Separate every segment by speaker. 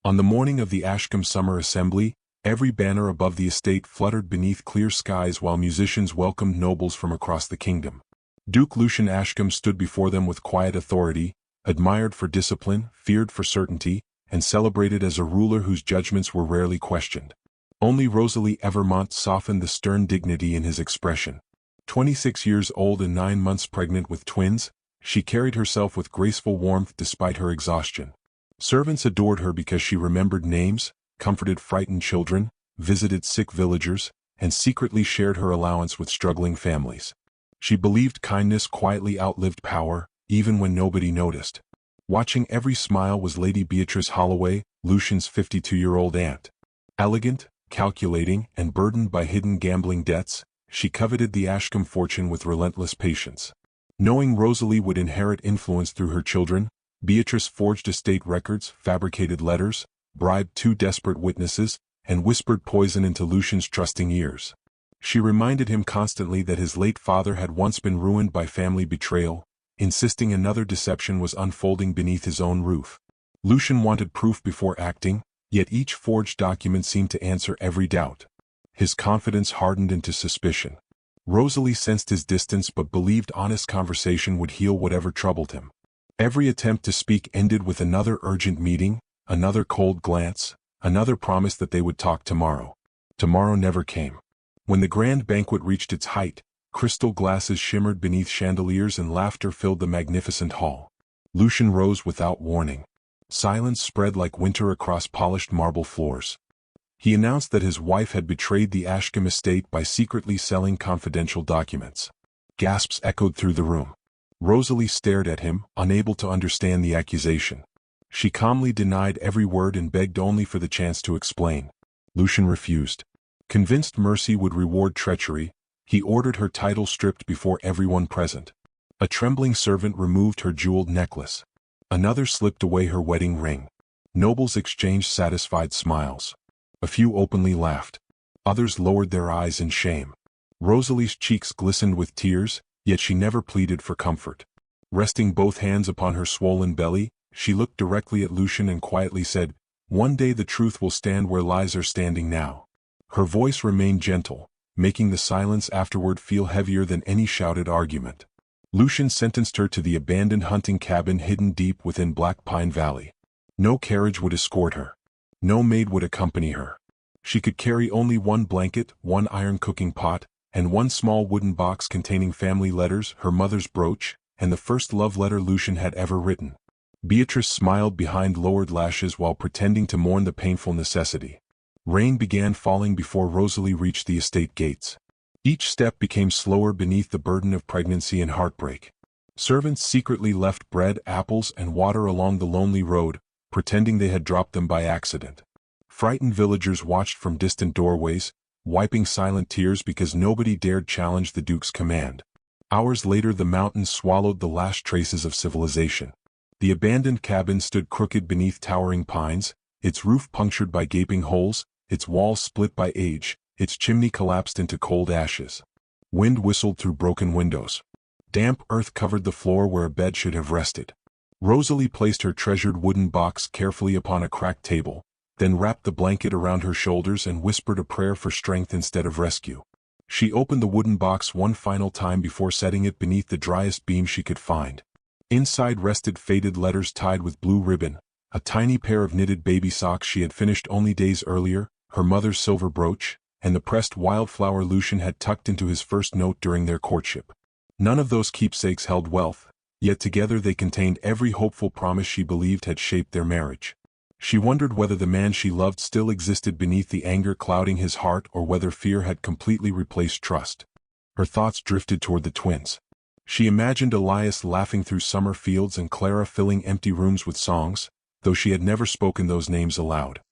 Speaker 1: On the morning of the Ashcombe Summer Assembly, every banner above the estate fluttered beneath clear skies while musicians welcomed nobles from across the kingdom. Duke Lucian Ashcombe stood before them with quiet authority, admired for discipline, feared for certainty, and celebrated as a ruler whose judgments were rarely questioned. Only Rosalie Evermont softened the stern dignity in his expression. 26 years old and 9 months pregnant with twins, she carried herself with graceful warmth despite her exhaustion. Servants adored her because she remembered names, comforted frightened children, visited sick villagers, and secretly shared her allowance with struggling families. She believed kindness quietly outlived power, even when nobody noticed. Watching every smile was Lady Beatrice Holloway, Lucian's 52-year-old aunt. Elegant, calculating, and burdened by hidden gambling debts, she coveted the Ashcombe fortune with relentless patience. Knowing Rosalie would inherit influence through her children, Beatrice forged estate records, fabricated letters, bribed 2 desperate witnesses, and whispered poison into Lucian's trusting ears. She reminded him constantly that his late father had once been ruined by family betrayal, insisting another deception was unfolding beneath his own roof. Lucian wanted proof before acting, yet each forged document seemed to answer every doubt. His confidence hardened into suspicion. Rosalie sensed his distance but believed honest conversation would heal whatever troubled him. Every attempt to speak ended with another urgent meeting, another cold glance, another promise that they would talk tomorrow. Tomorrow never came. When the grand banquet reached its height, crystal glasses shimmered beneath chandeliers and laughter filled the magnificent hall. Lucian rose without warning. Silence spread like winter across polished marble floors. He announced that his wife had betrayed the Ashcombe estate by secretly selling confidential documents. Gasps echoed through the room. Rosalie stared at him, unable to understand the accusation. She calmly denied every word and begged only for the chance to explain. Lucian refused. Convinced mercy would reward treachery, he ordered her title stripped before everyone present. A trembling servant removed her jeweled necklace. Another slipped away her wedding ring. Nobles exchanged satisfied smiles. A few openly laughed. Others lowered their eyes in shame. Rosalie's cheeks glistened with tears, yet she never pleaded for comfort. Resting both hands upon her swollen belly, she looked directly at Lucian and quietly said, "One day the truth will stand where lies are standing now." Her voice remained gentle, making the silence afterward feel heavier than any shouted argument. Lucian sentenced her to the abandoned hunting cabin hidden deep within Black Pine Valley. No carriage would escort her. No maid would accompany her. She could carry only 1 blanket, 1 iron cooking pot, and 1 small wooden box containing family letters, her mother's brooch, and the first love letter Lucian had ever written. Beatrice smiled behind lowered lashes while pretending to mourn the painful necessity. Rain began falling before Rosalie reached the estate gates. Each step became slower beneath the burden of pregnancy and heartbreak. Servants secretly left bread, apples, and water along the lonely road, pretending they had dropped them by accident. Frightened villagers watched from distant doorways, wiping silent tears because nobody dared challenge the Duke's command. Hours later the mountains swallowed the last traces of civilization. The abandoned cabin stood crooked beneath towering pines, its roof punctured by gaping holes, its walls split by age, its chimney collapsed into cold ashes. Wind whistled through broken windows. Damp earth covered the floor where a bed should have rested. Rosalie placed her treasured wooden box carefully upon a cracked table, then wrapped the blanket around her shoulders and whispered a prayer for strength instead of rescue. She opened the wooden box one final time before setting it beneath the driest beam she could find. Inside rested faded letters tied with blue ribbon, a tiny pair of knitted baby socks she had finished only days earlier, her mother's silver brooch, and the pressed wildflower Lucian had tucked into his first note during their courtship. None of those keepsakes held wealth, yet together they contained every hopeful promise she believed had shaped their marriage. She wondered whether the man she loved still existed beneath the anger clouding his heart or whether fear had completely replaced trust. Her thoughts drifted toward the twins. She imagined Elias laughing through summer fields and Clara filling empty rooms with songs, though she had never spoken those names aloud.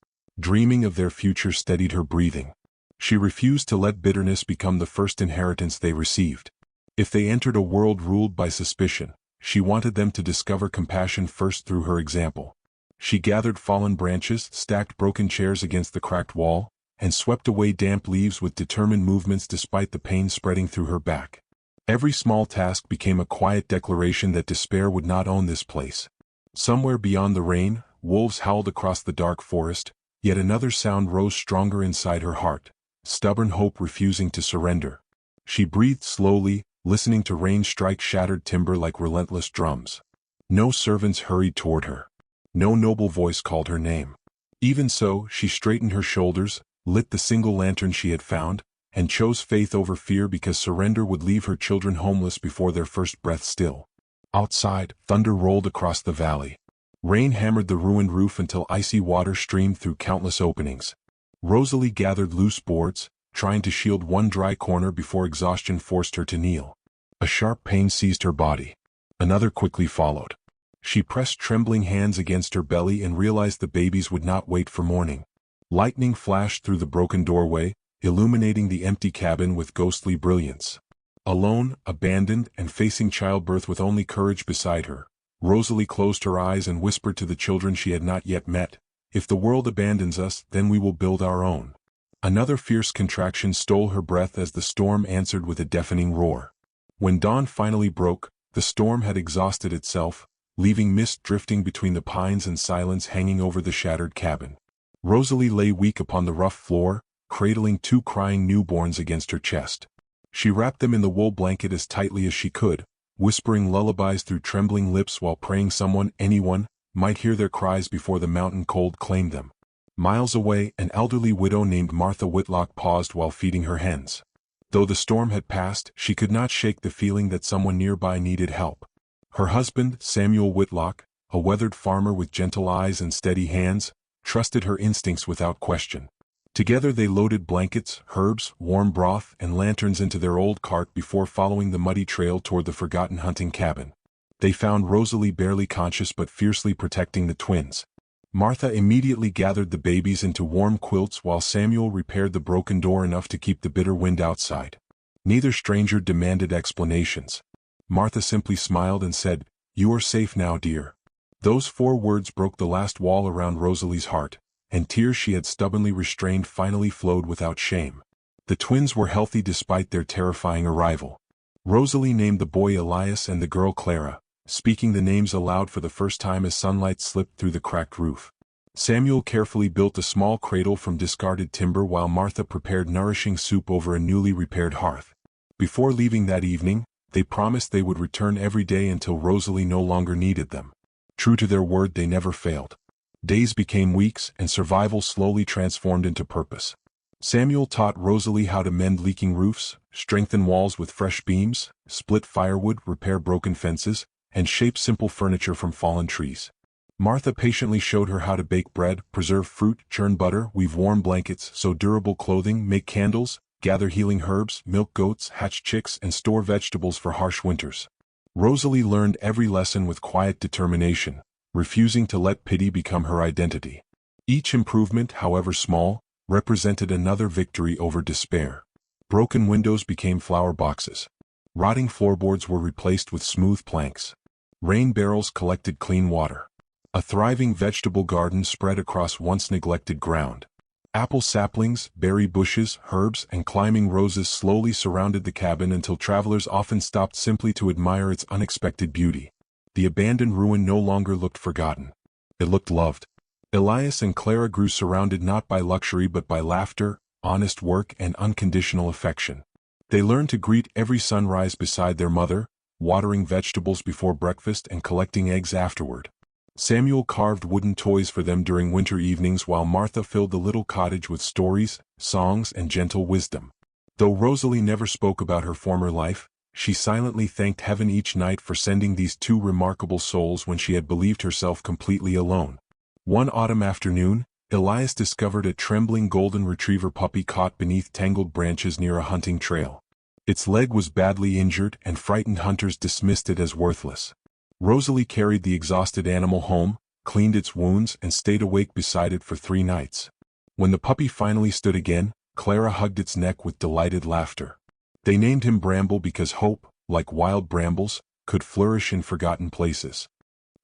Speaker 1: Dreaming of their future steadied her breathing. She refused to let bitterness become the first inheritance they received. If they entered a world ruled by suspicion, she wanted them to discover compassion first through her example. She gathered fallen branches, stacked broken chairs against the cracked wall, and swept away damp leaves with determined movements despite the pain spreading through her back. Every small task became a quiet declaration that despair would not own this place. Somewhere beyond the rain, wolves howled across the dark forest, yet another sound rose stronger inside her heart, stubborn hope refusing to surrender. She breathed slowly, listening to rain strike shattered timber like relentless drums. No servants hurried toward her. No noble voice called her name. Even so, she straightened her shoulders, lit the single lantern she had found, and chose faith over fear because surrender would leave her children homeless before their first breath still. Outside, thunder rolled across the valley. Rain hammered the ruined roof until icy water streamed through countless openings. Rosalie gathered loose boards, trying to shield one dry corner before exhaustion forced her to kneel. A sharp pain seized her body. Another quickly followed. She pressed trembling hands against her belly and realized the babies would not wait for morning. Lightning flashed through the broken doorway, illuminating the empty cabin with ghostly brilliance. Alone, abandoned, and facing childbirth with only courage beside her, Rosalie closed her eyes and whispered to the children she had not yet met, "If the world abandons us, then we will build our own." Another fierce contraction stole her breath as the storm answered with a deafening roar. When dawn finally broke, the storm had exhausted itself, leaving mist drifting between the pines and silence hanging over the shattered cabin. Rosalie lay weak upon the rough floor, cradling two crying newborns against her chest. She wrapped them in the wool blanket as tightly as she could, whispering lullabies through trembling lips while praying anyone, might hear their cries before the mountain cold claimed them. Miles away, an elderly widow named Martha Whitlock paused while feeding her hens. Though the storm had passed, she could not shake the feeling that someone nearby needed help. Her husband, Samuel Whitlock, a weathered farmer with gentle eyes and steady hands, trusted her instincts without question. Together they loaded blankets, herbs, warm broth, and lanterns into their old cart before following the muddy trail toward the forgotten hunting cabin. They found Rosalie barely conscious but fiercely protecting the twins. Martha immediately gathered the babies into warm quilts while Samuel repaired the broken door enough to keep the bitter wind outside. Neither stranger demanded explanations. Martha simply smiled and said, "You are safe now, dear." Those 4 words broke the last wall around Rosalie's heart, and tears she had stubbornly restrained finally flowed without shame. The twins were healthy despite their terrifying arrival. Rosalie named the boy Elias and the girl Clara, speaking the names aloud for the first time as sunlight slipped through the cracked roof. Samuel carefully built a small cradle from discarded timber while Martha prepared nourishing soup over a newly repaired hearth. Before leaving that evening, they promised they would return every day until Rosalie no longer needed them. True to their word, they never failed. Days became weeks, and survival slowly transformed into purpose. Samuel taught Rosalie how to mend leaking roofs, strengthen walls with fresh beams, split firewood, repair broken fences, and shape simple furniture from fallen trees. Martha patiently showed her how to bake bread, preserve fruit, churn butter, weave warm blankets, sew durable clothing, make candles, gather healing herbs, milk goats, hatch chicks, and store vegetables for harsh winters. Rosalie learned every lesson with quiet determination, refusing to let pity become her identity. Each improvement, however small, represented another victory over despair. Broken windows became flower boxes. Rotting floorboards were replaced with smooth planks. Rain barrels collected clean water. A thriving vegetable garden spread across once neglected ground. Apple saplings, berry bushes, herbs, and climbing roses slowly surrounded the cabin until travelers often stopped simply to admire its unexpected beauty. The abandoned ruin no longer looked forgotten. It looked loved. Elias and Clara grew surrounded not by luxury but by laughter, honest work, and unconditional affection. They learned to greet every sunrise beside their mother, watering vegetables before breakfast and collecting eggs afterward. Samuel carved wooden toys for them during winter evenings while Martha filled the little cottage with stories, songs, and gentle wisdom. Though Rosalie never spoke about her former life, she silently thanked heaven each night for sending these 2 remarkable souls when she had believed herself completely alone. One autumn afternoon, Elias discovered a trembling golden retriever puppy caught beneath tangled branches near a hunting trail. Its leg was badly injured, and frightened hunters dismissed it as worthless. Rosalie carried the exhausted animal home, cleaned its wounds, and stayed awake beside it for 3 nights. When the puppy finally stood again, Clara hugged its neck with delighted laughter. They named him Bramble because hope, like wild brambles, could flourish in forgotten places.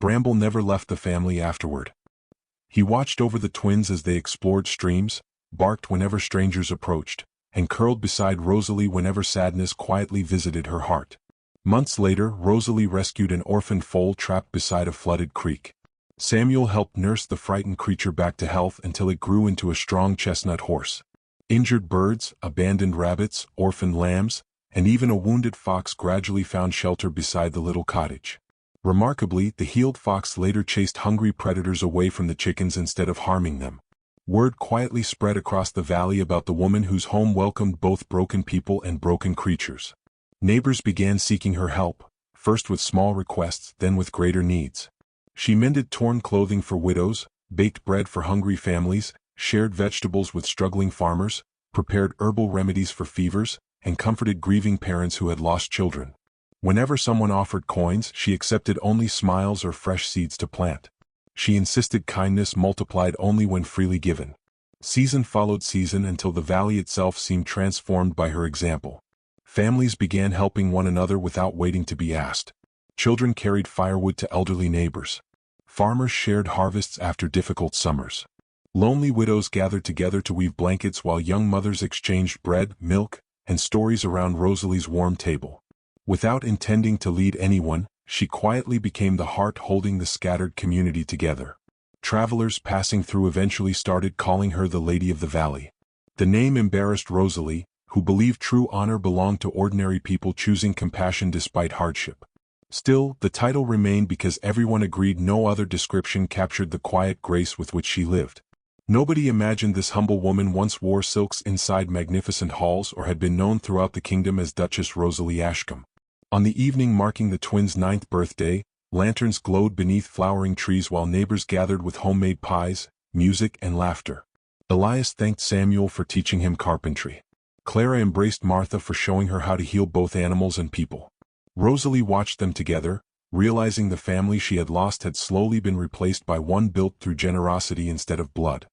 Speaker 1: Bramble never left the family afterward. He watched over the twins as they explored streams, barked whenever strangers approached, and curled beside Rosalie whenever sadness quietly visited her heart. Months later, Rosalie rescued an orphaned foal trapped beside a flooded creek. Samuel helped nurse the frightened creature back to health until it grew into a strong chestnut horse. Injured birds, abandoned rabbits, orphaned lambs, and even a wounded fox gradually found shelter beside the little cottage. Remarkably, the healed fox later chased hungry predators away from the chickens instead of harming them. Word quietly spread across the valley about the woman whose home welcomed both broken people and broken creatures. Neighbors began seeking her help, first with small requests, then with greater needs. She mended torn clothing for widows, baked bread for hungry families, shared vegetables with struggling farmers, prepared herbal remedies for fevers, and comforted grieving parents who had lost children. Whenever someone offered coins, she accepted only smiles or fresh seeds to plant. She insisted kindness multiplied only when freely given. Season followed season until the valley itself seemed transformed by her example. Families began helping one another without waiting to be asked. Children carried firewood to elderly neighbors. Farmers shared harvests after difficult summers. Lonely widows gathered together to weave blankets while young mothers exchanged bread, milk, and stories around Rosalie's warm table. Without intending to lead anyone, she quietly became the heart holding the scattered community together. Travelers passing through eventually started calling her the Lady of the Valley. The name embarrassed Rosalie, who believed true honor belonged to ordinary people choosing compassion despite hardship. Still, the title remained because everyone agreed no other description captured the quiet grace with which she lived. Nobody imagined this humble woman once wore silks inside magnificent halls or had been known throughout the kingdom as Duchess Rosalie Ashcombe. On the evening marking the twins' 9th birthday, lanterns glowed beneath flowering trees while neighbors gathered with homemade pies, music, and laughter. Elias thanked Samuel for teaching him carpentry. Clara embraced Martha for showing her how to heal both animals and people. Rosalie watched them together, realizing the family she had lost had slowly been replaced by one built through generosity instead of blood.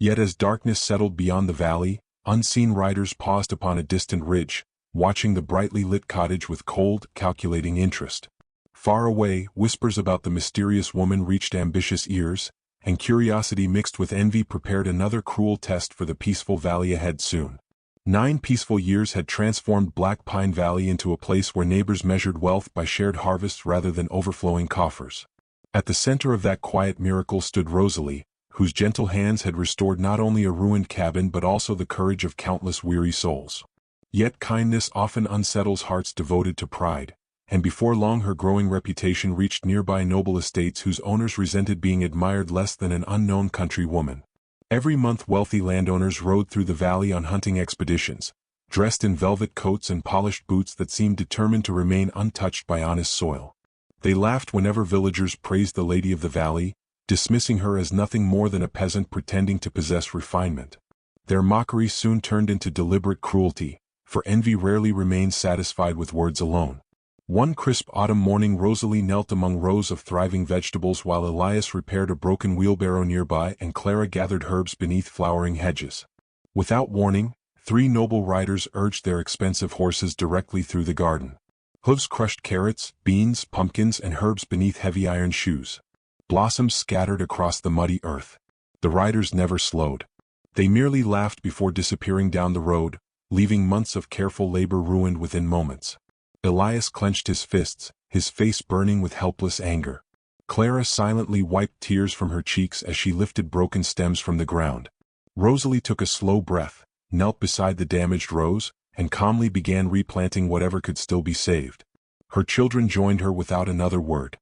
Speaker 1: Yet as darkness settled beyond the valley, unseen riders paused upon a distant ridge, watching the brightly lit cottage with cold, calculating interest. Far away, whispers about the mysterious woman reached ambitious ears, and curiosity mixed with envy prepared another cruel test for the peaceful valley ahead soon. 9 peaceful years had transformed Black Pine Valley into a place where neighbors measured wealth by shared harvests rather than overflowing coffers. At the center of that quiet miracle stood Rosalie, whose gentle hands had restored not only a ruined cabin but also the courage of countless weary souls. Yet kindness often unsettles hearts devoted to pride, and before long her growing reputation reached nearby noble estates whose owners resented being admired less than an unknown country woman. Every month wealthy landowners rode through the valley on hunting expeditions, dressed in velvet coats and polished boots that seemed determined to remain untouched by honest soil. They laughed whenever villagers praised the Lady of the Valley, dismissing her as nothing more than a peasant pretending to possess refinement. Their mockery soon turned into deliberate cruelty, for envy rarely remains satisfied with words alone. One crisp autumn morning Rosalie knelt among rows of thriving vegetables while Elias repaired a broken wheelbarrow nearby and Clara gathered herbs beneath flowering hedges. Without warning, 3 noble riders urged their expensive horses directly through the garden. Hooves crushed carrots, beans, pumpkins, and herbs beneath heavy iron shoes. Blossoms scattered across the muddy earth. The riders never slowed. They merely laughed before disappearing down the road, leaving months of careful labor ruined within moments. Elias clenched his fists, his face burning with helpless anger. Clara silently wiped tears from her cheeks as she lifted broken stems from the ground. Rosalie took a slow breath, knelt beside the damaged rows, and calmly began replanting whatever could still be saved. Her children joined her without another word.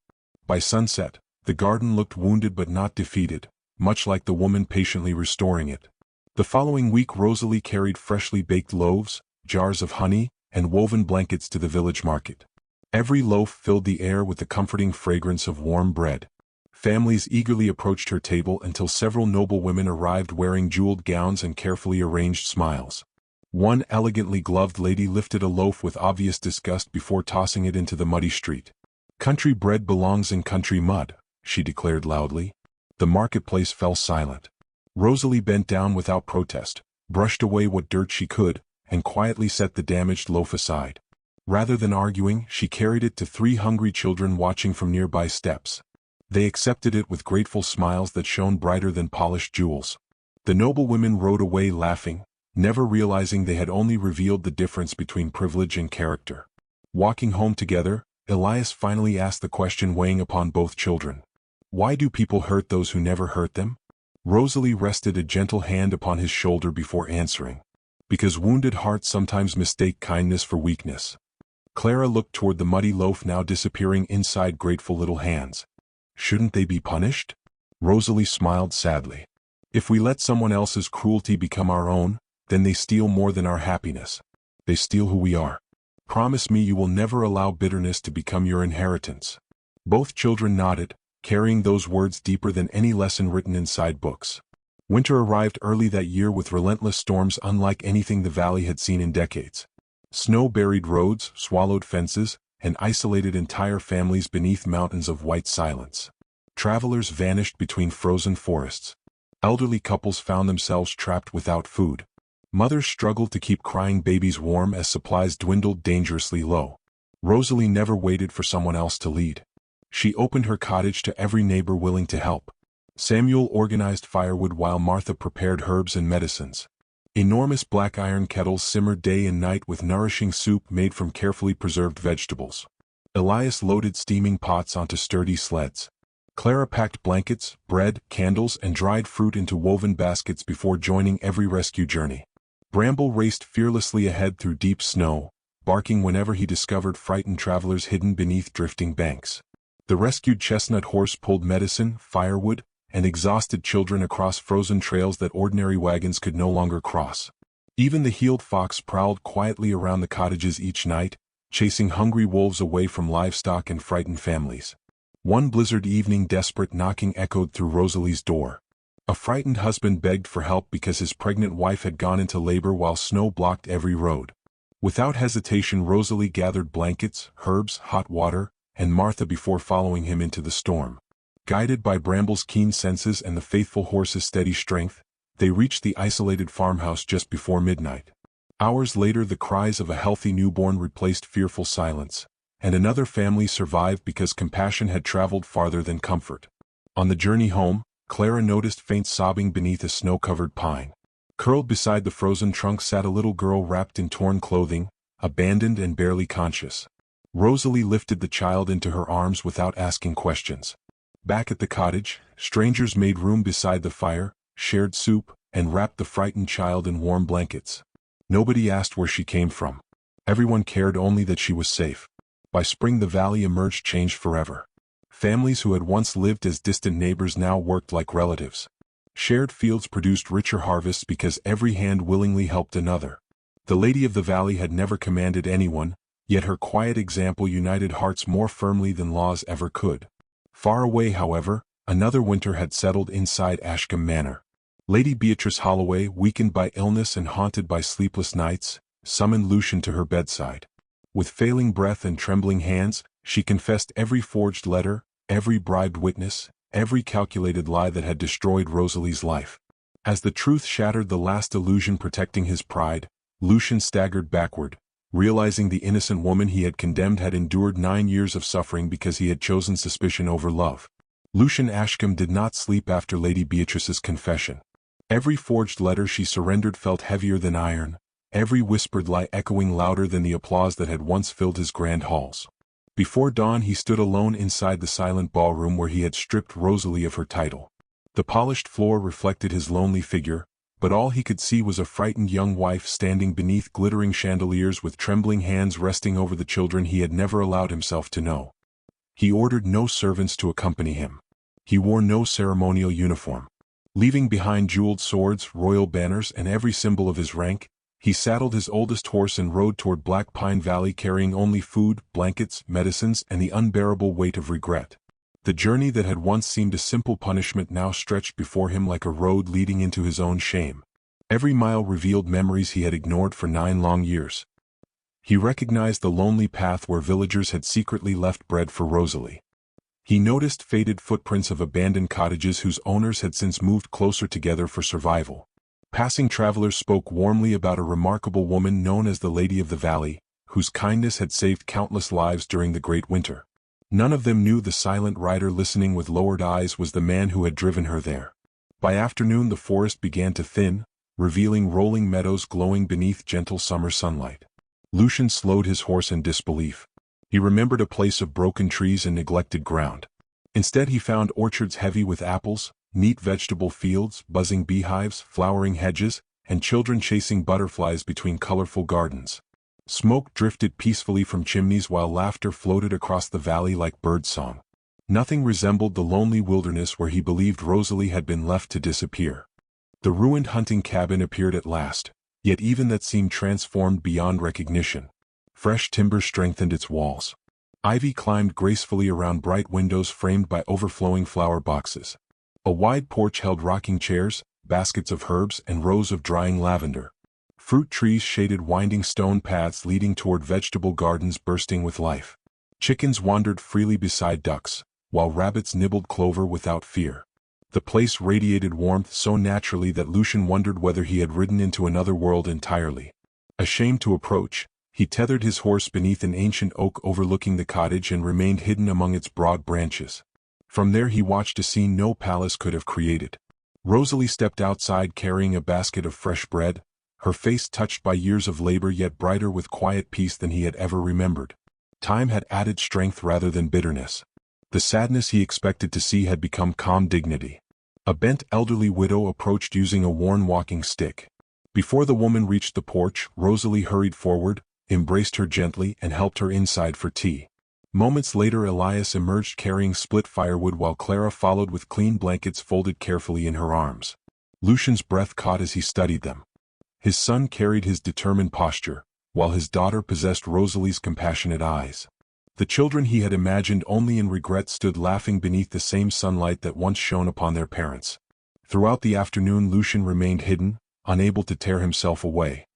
Speaker 1: By sunset, the garden looked wounded but not defeated, much like the woman patiently restoring it. The following week Rosalie carried freshly baked loaves, jars of honey, and woven blankets to the village market. Every loaf filled the air with the comforting fragrance of warm bread. Families eagerly approached her table until several noble women arrived wearing jeweled gowns and carefully arranged smiles. One elegantly gloved lady lifted a loaf with obvious disgust before tossing it into the muddy street. "Country bread belongs in country mud," she declared loudly. The marketplace fell silent. Rosalie bent down without protest, brushed away what dirt she could, and quietly set the damaged loaf aside. Rather than arguing, she carried it to 3 hungry children watching from nearby steps. They accepted it with grateful smiles that shone brighter than polished jewels. The noble women rode away laughing, never realizing they had only revealed the difference between privilege and character. Walking home together, Elias finally asked the question weighing upon both children. Why do people hurt those who never hurt them? Rosalie rested a gentle hand upon his shoulder before answering. Because wounded hearts sometimes mistake kindness for weakness. Clara looked toward the muddy loaf now disappearing inside grateful little hands. Shouldn't they be punished? Rosalie smiled sadly. If we let someone else's cruelty become our own, then they steal more than our happiness. They steal who we are. Promise me you will never allow bitterness to become your inheritance. Both children nodded, carrying those words deeper than any lesson written inside books. Winter arrived early that year with relentless storms unlike anything the valley had seen in decades. Snow buried roads, swallowed fences, and isolated entire families beneath mountains of white silence. Travelers vanished between frozen forests. Elderly couples found themselves trapped without food. Mothers struggled to keep crying babies warm as supplies dwindled dangerously low. Rosalie never waited for someone else to lead. She opened her cottage to every neighbor willing to help. Samuel organized firewood while Martha prepared herbs and medicines. Enormous black iron kettles simmered day and night with nourishing soup made from carefully preserved vegetables. Elias loaded steaming pots onto sturdy sleds. Clara packed blankets, bread, candles, and dried fruit into woven baskets before joining every rescue journey. Bramble raced fearlessly ahead through deep snow, barking whenever he discovered frightened travelers hidden beneath drifting banks. The rescued chestnut horse pulled medicine, firewood, and exhausted children across frozen trails that ordinary wagons could no longer cross. Even the healed fox prowled quietly around the cottages each night, chasing hungry wolves away from livestock and frightened families. One blizzard evening desperate knocking echoed through Rosalie's door. A frightened husband begged for help because his pregnant wife had gone into labor while snow blocked every road. Without hesitation Rosalie gathered blankets, herbs, hot water, and Martha before following him into the storm. Guided by Bramble's keen senses and the faithful horse's steady strength, they reached the isolated farmhouse just before midnight. Hours later the cries of a healthy newborn replaced fearful silence, and another family survived because compassion had traveled farther than comfort. On the journey home, Clara noticed faint sobbing beneath a snow-covered pine. Curled beside the frozen trunk sat a little girl wrapped in torn clothing, abandoned and barely conscious. Rosalie lifted the child into her arms without asking questions. Back at the cottage, strangers made room beside the fire, shared soup, and wrapped the frightened child in warm blankets. Nobody asked where she came from. Everyone cared only that she was safe. By spring the valley emerged changed forever. Families who had once lived as distant neighbors now worked like relatives. Shared fields produced richer harvests because every hand willingly helped another. The Lady of the Valley had never commanded anyone, yet her quiet example united hearts more firmly than laws ever could. Far away, however, another winter had settled inside Ashcombe Manor. Lady Beatrice Holloway, weakened by illness and haunted by sleepless nights, summoned Lucian to her bedside. With failing breath and trembling hands, she confessed every forged letter, every bribed witness, every calculated lie that had destroyed Rosalie's life. As the truth shattered the last illusion protecting his pride, Lucian staggered backward, realizing the innocent woman he had condemned had endured 9 years of suffering because he had chosen suspicion over love. Lucian Ashcombe did not sleep after Lady Beatrice's confession. Every forged letter she surrendered felt heavier than iron, every whispered lie echoing louder than the applause that had once filled his grand halls. Before dawn he stood alone inside the silent ballroom where he had stripped Rosalie of her title. The polished floor reflected his lonely figure, but all he could see was a frightened young wife standing beneath glittering chandeliers with trembling hands resting over the children he had never allowed himself to know. He ordered no servants to accompany him. He wore no ceremonial uniform. Leaving behind jeweled swords, royal banners, and every symbol of his rank, he saddled his oldest horse and rode toward Black Pine Valley carrying only food, blankets, medicines, and the unbearable weight of regret. The journey that had once seemed a simple punishment now stretched before him like a road leading into his own shame. Every mile revealed memories he had ignored for 9 long years. He recognized the lonely path where villagers had secretly left bread for Rosalie. He noticed faded footprints of abandoned cottages whose owners had since moved closer together for survival. Passing travelers spoke warmly about a remarkable woman known as the Lady of the Valley, whose kindness had saved countless lives during the Great Winter. None of them knew the silent rider listening with lowered eyes was the man who had driven her there. By afternoon the forest began to thin, revealing rolling meadows glowing beneath gentle summer sunlight. Lucian slowed his horse in disbelief. He remembered a place of broken trees and neglected ground. Instead he found orchards heavy with apples, neat vegetable fields, buzzing beehives, flowering hedges, and children chasing butterflies between colorful gardens. Smoke drifted peacefully from chimneys while laughter floated across the valley like birdsong. Nothing resembled the lonely wilderness where he believed Rosalie had been left to disappear. The ruined hunting cabin appeared at last, yet even that seemed transformed beyond recognition. Fresh timber strengthened its walls. Ivy climbed gracefully around bright windows framed by overflowing flower boxes. A wide porch held rocking chairs, baskets of herbs, and rows of drying lavender. Fruit trees shaded winding stone paths leading toward vegetable gardens bursting with life. Chickens wandered freely beside ducks, while rabbits nibbled clover without fear. The place radiated warmth so naturally that Lucian wondered whether he had ridden into another world entirely. Ashamed to approach, he tethered his horse beneath an ancient oak overlooking the cottage and remained hidden among its broad branches. From there he watched a scene no palace could have created. Rosalie stepped outside carrying a basket of fresh bread, her face touched by years of labor yet brighter with quiet peace than he had ever remembered. Time had added strength rather than bitterness. The sadness he expected to see had become calm dignity. A bent elderly widow approached using a worn walking stick. Before the woman reached the porch, Rosalie hurried forward, embraced her gently, and helped her inside for tea. Moments later Elias emerged carrying split firewood while Clara followed with clean blankets folded carefully in her arms. Lucian's breath caught as he studied them. His son carried his determined posture, while his daughter possessed Rosalie's compassionate eyes. The children he had imagined only in regret stood laughing beneath the same sunlight that once shone upon their parents. Throughout the afternoon Lucian remained hidden, unable to tear himself away.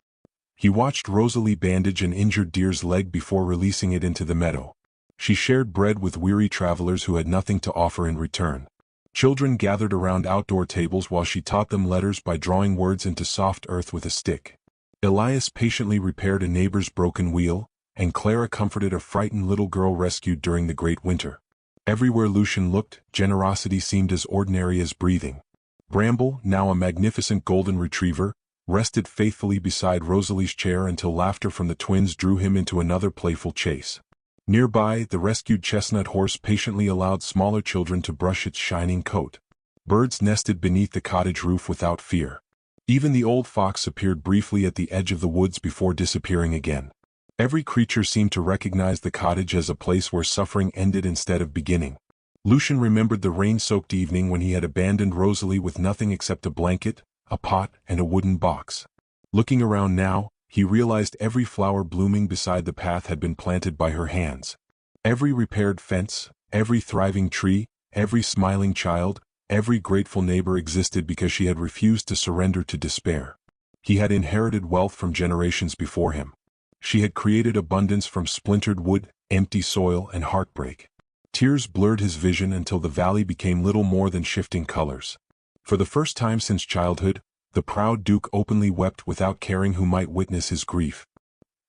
Speaker 1: He watched Rosalie bandage an injured deer's leg before releasing it into the meadow. She shared bread with weary travelers who had nothing to offer in return. Children gathered around outdoor tables while she taught them letters by drawing words into soft earth with a stick. Elias patiently repaired a neighbor's broken wheel, and Clara comforted a frightened little girl rescued during the great winter. Everywhere Lucian looked, generosity seemed as ordinary as breathing. Bramble, now a magnificent golden retriever, rested faithfully beside Rosalie's chair until laughter from the twins drew him into another playful chase. Nearby, the rescued chestnut horse patiently allowed smaller children to brush its shining coat. Birds nested beneath the cottage roof without fear. Even the old fox appeared briefly at the edge of the woods before disappearing again. Every creature seemed to recognize the cottage as a place where suffering ended instead of beginning. Lucian remembered the rain-soaked evening when he had abandoned Rosalie with nothing except a blanket, a pot, and a wooden box. Looking around now, he realized every flower blooming beside the path had been planted by her hands. Every repaired fence, every thriving tree, every smiling child, every grateful neighbor existed because she had refused to surrender to despair. He had inherited wealth from generations before him. She had created abundance from splintered wood, empty soil, and heartbreak. Tears blurred his vision until the valley became little more than shifting colors. For the first time since childhood, the proud Duke openly wept without caring who might witness his grief.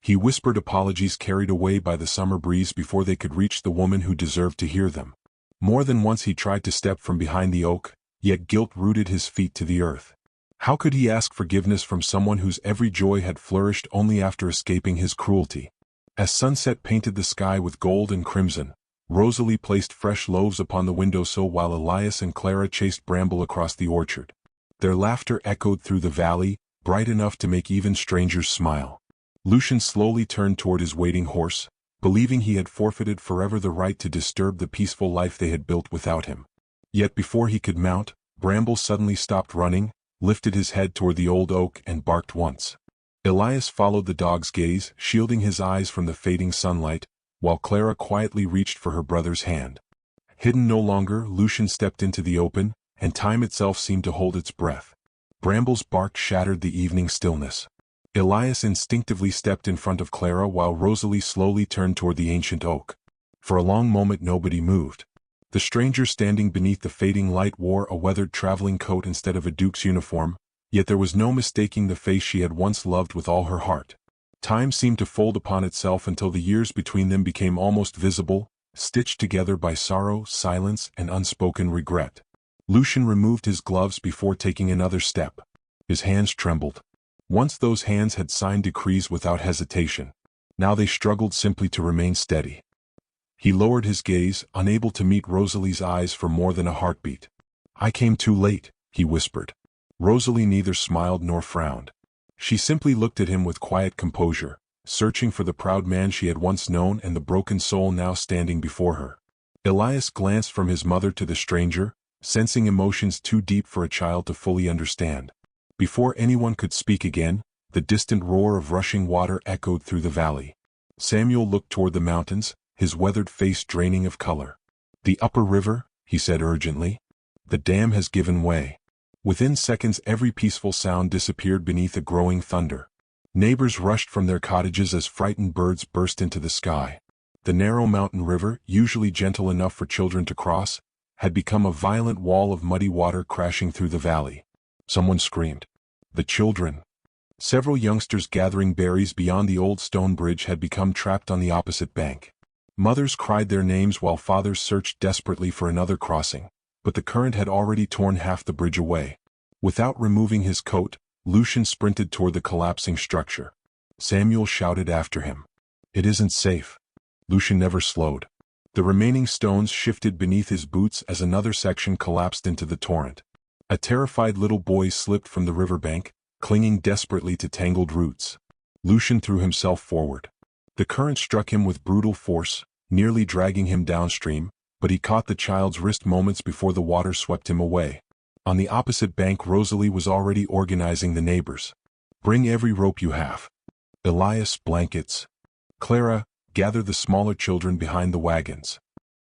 Speaker 1: He whispered apologies carried away by the summer breeze before they could reach the woman who deserved to hear them. More than once he tried to step from behind the oak, yet guilt rooted his feet to the earth. How could he ask forgiveness from someone whose every joy had flourished only after escaping his cruelty? As sunset painted the sky with gold and crimson, Rosalie placed fresh loaves upon the windowsill while Elias and Clara chased Bramble across the orchard. Their laughter echoed through the valley, bright enough to make even strangers smile. Lucian slowly turned toward his waiting horse, believing he had forfeited forever the right to disturb the peaceful life they had built without him. Yet before he could mount, Bramble suddenly stopped running, lifted his head toward the old oak and barked once. Elias followed the dog's gaze, shielding his eyes from the fading sunlight, while Clara quietly reached for her brother's hand. Hidden no longer, Lucian stepped into the open, and time itself seemed to hold its breath. Bramble's bark shattered the evening stillness. Elias instinctively stepped in front of Clara while Rosalie slowly turned toward the ancient oak. For a long moment nobody moved. The stranger standing beneath the fading light wore a weathered traveling coat instead of a duke's uniform, yet there was no mistaking the face she had once loved with all her heart. Time seemed to fold upon itself until the years between them became almost visible, stitched together by sorrow, silence, and unspoken regret. Lucian removed his gloves before taking another step. His hands trembled. Once those hands had signed decrees without hesitation. Now they struggled simply to remain steady. He lowered his gaze, unable to meet Rosalie's eyes for more than a heartbeat. "I came too late," he whispered. Rosalie neither smiled nor frowned. She simply looked at him with quiet composure, searching for the proud man she had once known and the broken soul now standing before her. Elias glanced from his mother to the stranger, sensing emotions too deep for a child to fully understand. Before anyone could speak again, the distant roar of rushing water echoed through the valley. Samuel looked toward the mountains, his weathered face draining of color. "The upper river," he said urgently. "The dam has given way." Within seconds every peaceful sound disappeared beneath a growing thunder. Neighbors rushed from their cottages as frightened birds burst into the sky. The narrow mountain river, usually gentle enough for children to cross, had become a violent wall of muddy water crashing through the valley. Someone screamed. The children. Several youngsters gathering berries beyond the old stone bridge had become trapped on the opposite bank. Mothers cried their names while fathers searched desperately for another crossing, but the current had already torn half the bridge away. Without removing his coat, Lucian sprinted toward the collapsing structure. Samuel shouted after him. "It isn't safe." Lucian never slowed. The remaining stones shifted beneath his boots as another section collapsed into the torrent. A terrified little boy slipped from the riverbank, clinging desperately to tangled roots. Lucian threw himself forward. The current struck him with brutal force, nearly dragging him downstream, but he caught the child's wrist moments before the water swept him away. On the opposite bank Rosalie was already organizing the neighbors. "Bring every rope you have. Elias, blankets. Clara, gather the smaller children behind the wagons."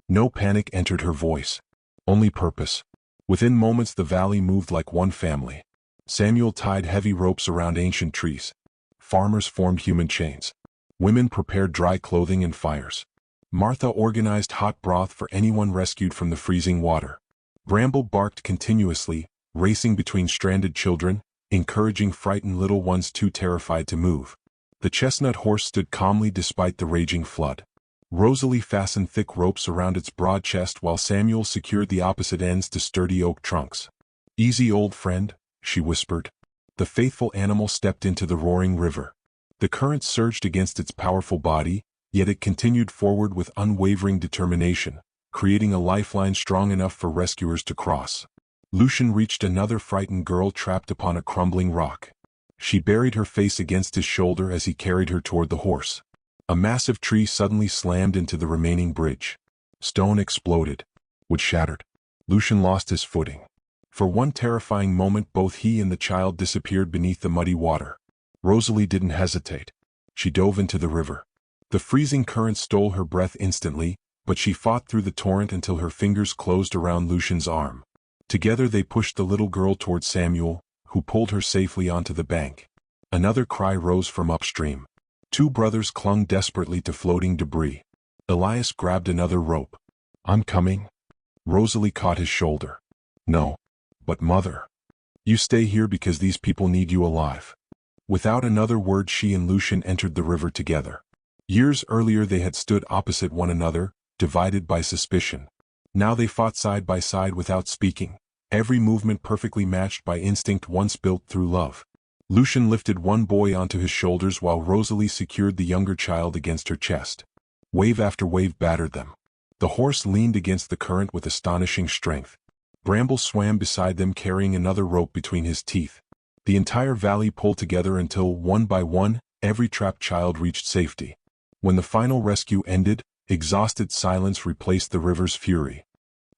Speaker 1: No panic entered her voice. Only purpose. Within moments the valley moved like one family. Samuel tied heavy ropes around ancient trees. Farmers formed human chains. Women prepared dry clothing and fires. Martha organized hot broth for anyone rescued from the freezing water. Bramble barked continuously, racing between stranded children, encouraging frightened little ones too terrified to move. The chestnut horse stood calmly despite the raging flood. Rosalie fastened thick ropes around its broad chest while Samuel secured the opposite ends to sturdy oak trunks. "Easy, old friend," she whispered. The faithful animal stepped into the roaring river. The current surged against its powerful body, yet it continued forward with unwavering determination, creating a lifeline strong enough for rescuers to cross. Lucian reached another frightened girl trapped upon a crumbling rock. She buried her face against his shoulder as he carried her toward the horse. A massive tree suddenly slammed into the remaining bridge. Stone exploded. Wood shattered. Lucian lost his footing. For one terrifying moment both he and the child disappeared beneath the muddy water. Rosalie didn't hesitate. She dove into the river. The freezing current stole her breath instantly, but she fought through the torrent until her fingers closed around Lucian's arm. Together they pushed the little girl toward Samuel, who pulled her safely onto the bank. Another cry rose from upstream. Two brothers clung desperately to floating debris. Elias grabbed another rope. "I'm coming." Rosalie caught his shoulder. "No. But mother. You stay here because these people need you alive." Without another word she and Lucian entered the river together. Years earlier they had stood opposite one another, divided by suspicion. Now they fought side by side without speaking, every movement perfectly matched by instinct once built through love. Lucian lifted one boy onto his shoulders while Rosalie secured the younger child against her chest. Wave after wave battered them. The horse leaned against the current with astonishing strength. Bramble swam beside them carrying another rope between his teeth. The entire valley pulled together until, one by one, every trapped child reached safety. When the final rescue ended, exhausted silence replaced the river's fury.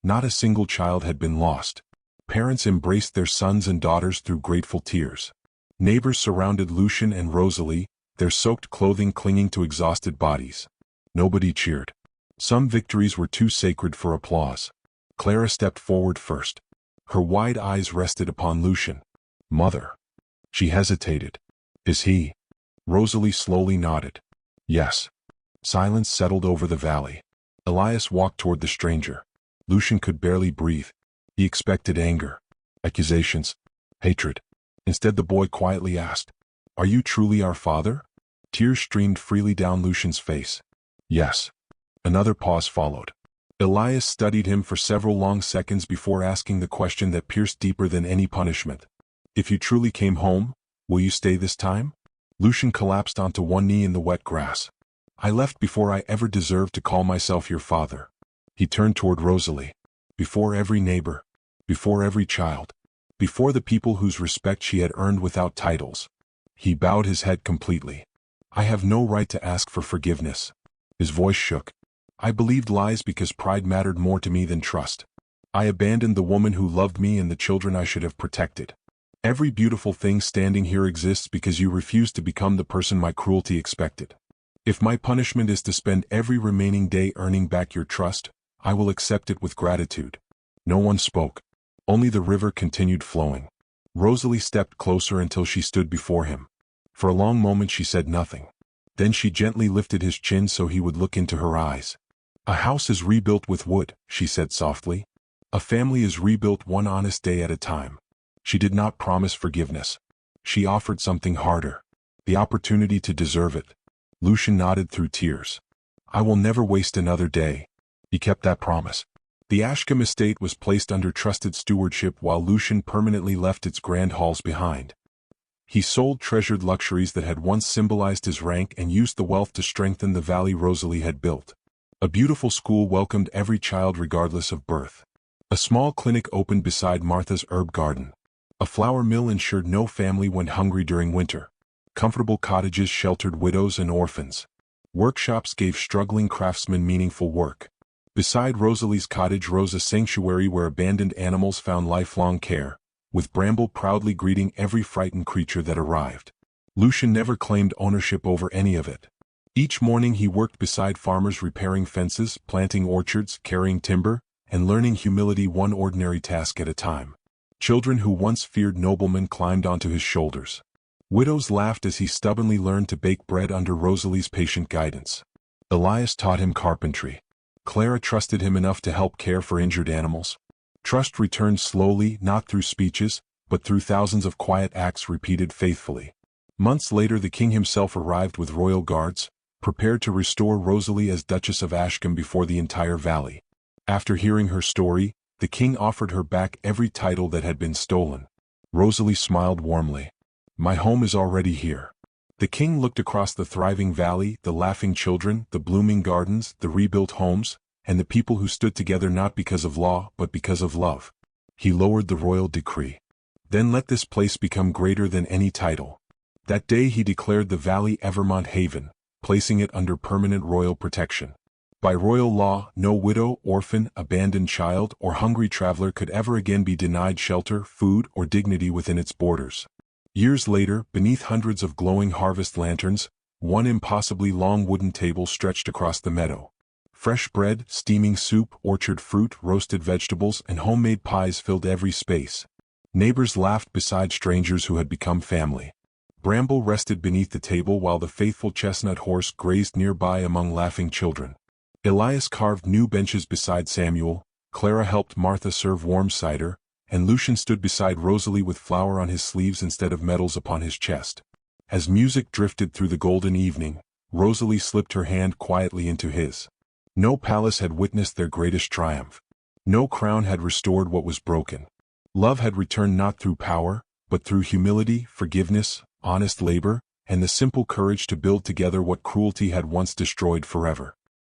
Speaker 1: Not a single child had been lost. Parents embraced their sons and daughters through grateful tears. Neighbors surrounded Lucian and Rosalie, their soaked clothing clinging to exhausted bodies. Nobody cheered. Some victories were too sacred for applause. Clara stepped forward first. Her wide eyes rested upon Lucian. "Mother." She hesitated. "Is he?" Rosalie slowly nodded. "Yes." Silence settled over the valley. Elias walked toward the stranger. Lucian could barely breathe. He expected anger, accusations, hatred. Instead the boy quietly asked, "Are you truly our father?" Tears streamed freely down Lucian's face. "Yes." Another pause followed. Elias studied him for several long seconds before asking the question that pierced deeper than any punishment. "If you truly came home, will you stay this time?" Lucian collapsed onto one knee in the wet grass. I left before I ever deserved to call myself your father." He turned toward Rosalie. Before every neighbor, before every child, before the people whose respect she had earned without titles. He bowed his head completely. "I have no right to ask for forgiveness." His voice shook. "I believed lies because pride mattered more to me than trust. I abandoned the woman who loved me and the children I should have protected. Every beautiful thing standing here exists because you refused to become the person my cruelty expected. If my punishment is to spend every remaining day earning back your trust, I will accept it with gratitude." No one spoke. Only the river continued flowing. Rosalie stepped closer until she stood before him. For a long moment she said nothing. Then she gently lifted his chin so he would look into her eyes. "A house is rebuilt with wood," she said softly. "A family is rebuilt one honest day at a time." She did not promise forgiveness. She offered something harder. The opportunity to deserve it. Lucian nodded through tears. "I will never waste another day." He kept that promise. The Ashcombe estate was placed under trusted stewardship while Lucian permanently left its grand halls behind. He sold treasured luxuries that had once symbolized his rank and used the wealth to strengthen the valley Rosalie had built. A beautiful school welcomed every child regardless of birth. A small clinic opened beside Martha's herb garden. A flour mill ensured no family went hungry during winter. Comfortable cottages sheltered widows and orphans. Workshops gave struggling craftsmen meaningful work. Beside Rosalie's cottage rose a sanctuary where abandoned animals found lifelong care, with Bramble proudly greeting every frightened creature that arrived. Lucian never claimed ownership over any of it. Each morning he worked beside farmers repairing fences, planting orchards, carrying timber, and learning humility one ordinary task at a time. Children who once feared noblemen climbed onto his shoulders. Widows laughed as he stubbornly learned to bake bread under Rosalie's patient guidance. Elias taught him carpentry. Clara trusted him enough to help care for injured animals. Trust returned slowly, not through speeches, but through thousands of quiet acts repeated faithfully. Months later the king himself arrived with royal guards, prepared to restore Rosalie as Duchess of Ashcombe before the entire valley. After hearing her story, the king offered her back every title that had been stolen. Rosalie smiled warmly. "My home is already here." The king looked across the thriving valley, the laughing children, the blooming gardens, the rebuilt homes, and the people who stood together not because of law, but because of love. He lowered the royal decree. "Then let this place become greater than any title." That day he declared the valley Evermont Haven, placing it under permanent royal protection. By royal law, no widow, orphan, abandoned child, or hungry traveler could ever again be denied shelter, food, or dignity within its borders. Years later, beneath hundreds of glowing harvest lanterns, one impossibly long wooden table stretched across the meadow. Fresh bread, steaming soup, orchard fruit, roasted vegetables, and homemade pies filled every space. Neighbors laughed beside strangers who had become family. Bramble rested beneath the table while the faithful chestnut horse grazed nearby among laughing children. Elias carved new benches beside Samuel, Clara helped Martha serve warm cider, and Lucian stood beside Rosalie with flour on his sleeves instead of medals upon his chest. As music drifted through the golden evening, Rosalie slipped her hand quietly into his. No palace had witnessed their greatest triumph. No crown had restored what was broken. Love had returned not through power, but through humility, forgiveness, honest labor, and the simple courage to build together what cruelty had once destroyed forever.